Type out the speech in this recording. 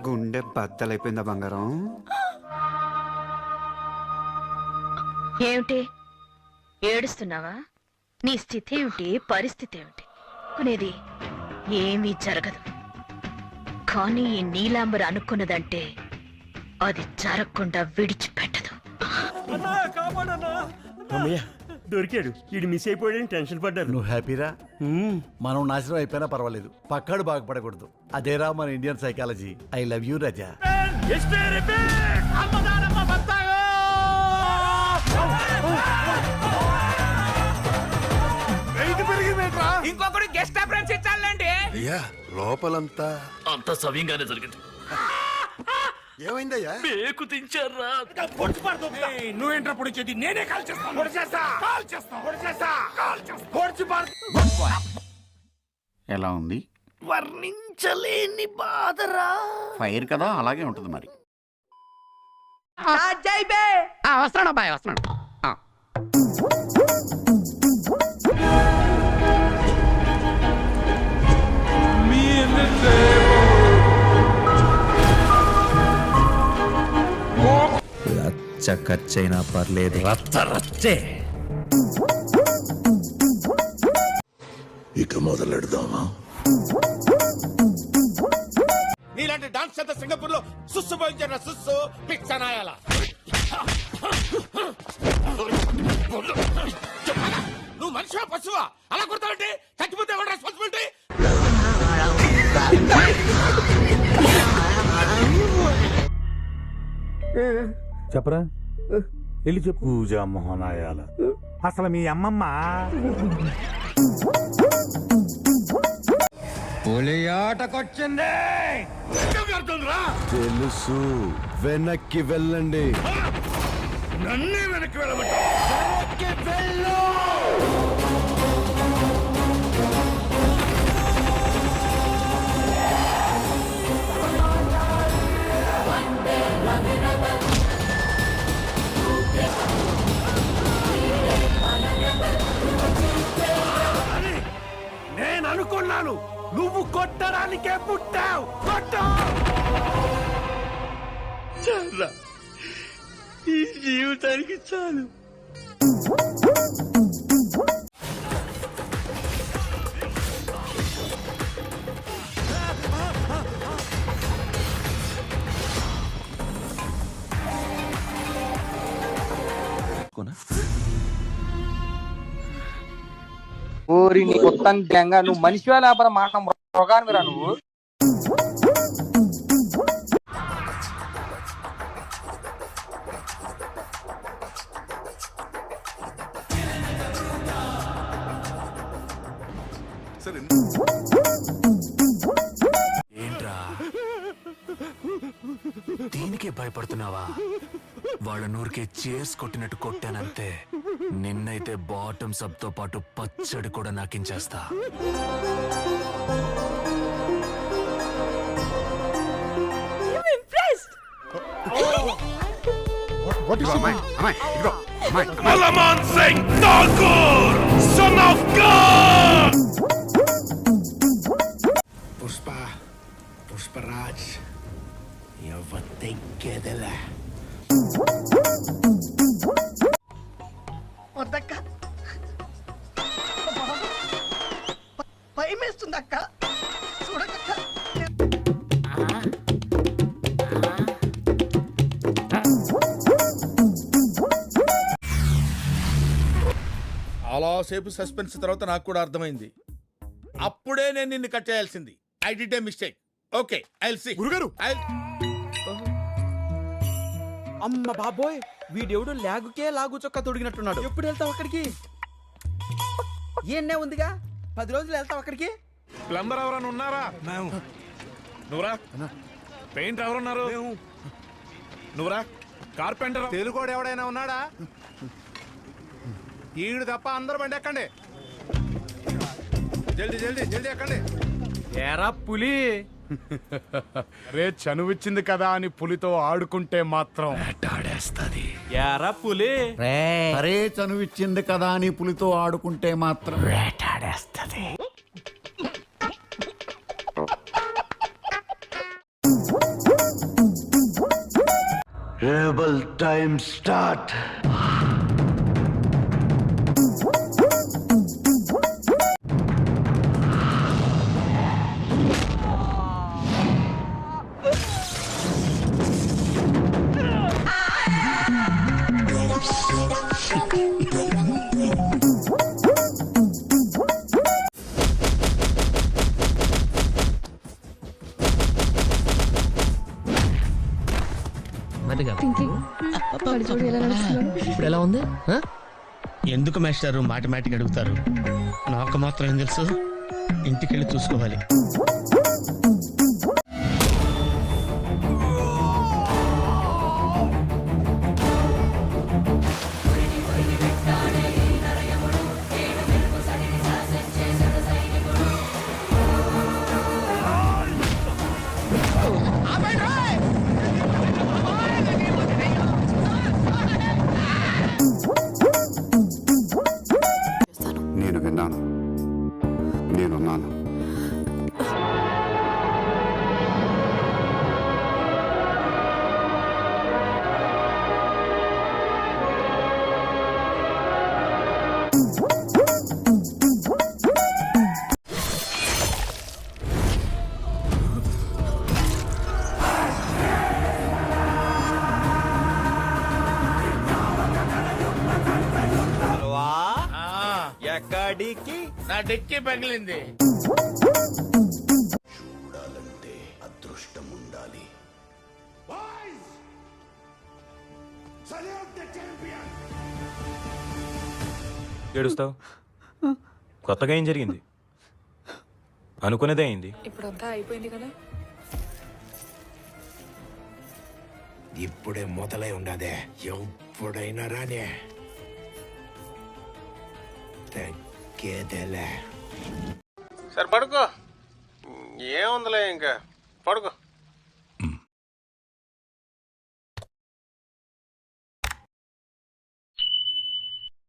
గుండె బద్దలైపోయిందా బంగారం? ఏమిటి ఏడుస్తున్నావా? నీ స్థితి ఏమిటి, పరిస్థితి ఏమిటి? కొనేది ఏమీ జరగదు. కానీ ఈ నీలాంబర్ అనుకున్నదంటే అది జరగకుండా విడిచిపెట్టదు. దొరికాడు. వీడు మిస్ అయిపోయాడని టెన్షన్ పడ్డారు. నువ్వు హ్యాపీరా? మనం నాశనం అయిపోయినా పర్వాలేదు, పక్కాడు బాగుపడకూడదు. అదేరా మన Indian psychology. I love you Raza. ఇంకొకటి గెస్ట్ అప్రెన్స్ ఇచ్చాలండి. అయ్యా లోపలంతా అంతా సవ్యంగానే జరిగింది. ఏమైందయ్యా? పేకు తించారా? నువ్వేంట్రా పొడిచేది? నేనే కాల్ ఎలా ఉంది? వర్ణించలేని బాధరా. ఫైర్ కదా, అలాగే ఉంటుంది మరి. వస్తున్నాడు అబ్బాయి, వస్తున్నాడు. రచ్చ ఖర్చైనా పర్లేదు, రచ్చే. ఇక మొదలెడదామా? నీలాంటి డాన్స్ అంతా సింగపూర్ లో సుస్సు పోయించారు. సుస్సు పిచ్చనాయాల. నువ్వు మనిషివా పశువా? అలా కొడతావంటే చచ్చిపోతే ఎవరు రెస్పాన్సిబిలిటీ? చెప్పరా, వెళ్ళి చెప్పు. పూజా మోహనాయాల అసలు మీ అమ్మమ్మ ఆటకొచ్చింది. తెలుసు, వెనక్కి వెళ్ళండి. నన్నే వెనక్కి వెళ్ళమంటా? నేను అనుకున్నాను నువ్వు కొట్టడానికే పుట్టావు. చాలా ఈ జీవితానికి చాలు. ఓరి నీ మొత్తం గ్యాంగా నువ్వు మనిషివా లేకపోతే మాట మృగానివిరా నువ్వు? ఏంట్రా దీనికే భయపడుతున్నావా? వాళ్ళ నూరికే చేర్స్ కొట్టినట్టు కొట్టానంతే. నిన్నైతే బాటమ్ సబ్ తో పాటు పచ్చడి కూడా నాకించేస్తా. పుష్పరాజ్ ఎవతెక్కేదలా? వద్దక్క, భయమేస్తుంది అక్క. చూడకక్క. అలాసేపు సస్పెన్స్ తర్వాత నాకు కూడా అర్థమైంది. అప్పుడే నేను నిన్ను కట్ చేయాల్సింది. I did a mistake. Okay, I will see. గురుగారు, అమ్మ బాబోయ్, వీడెవడు లాగుకే లాగు చొక్కా తొడిగినట్టున్నాడు. ఎప్పుడు వెళ్తావు అక్కడికి? ఏనే ఉందిగా, 10 రోజులు వెళ్తావు అక్కడికి. ప్లంబర్ ఎవరైనా ఉన్నారా? నువ్వురా. పెయింట్ ఎవరున్నారు? నువ్వురా. కార్పెంటర్ తెలుగుడు ఎవడైనా ఉన్నాడా? ఈడు తప్ప అందరూ బండి ఎక్కండి. జల్దీ జల్దీ జల్దీ ఎక్కండి. ఏరా పులి, రే చనువిచ్చింది కదా అని పులితో ఆడుకుంటే మాత్రం వేటాడేస్తది. ఏరా పులి, అరే చనువిచ్చింది కదా అని పులితో ఆడుకుంటే మాత్రం వేటాడేస్తది. Rebel time start. ఇప్పుడు ఎలా ఉంది? ఎందుకు మాస్టారు మాటమాటిక్ అడుగుతారు? నాకు మాత్రం ఏం తెలుసు, ఇంటికెళ్ళి చూసుకోవాలి. నేను విన్నాను, నేనున్నాను. ఎక్కడికి? నా డెక్కి పగిలింది. చూడాలంటే అదృష్టం ఉండాలి. ఏడుస్తావు? కొత్తగా ఏం జరిగింది? అనుకునేదే అయింది. ఇప్పుడంతా అయిపోయింది కదా. ఇప్పుడే మొదలై ఉండదే, ఎప్పుడైనా రానే తగ్గేదేలే. సరే పడుకో, ఏముందిలే ఇంకా పడుకో.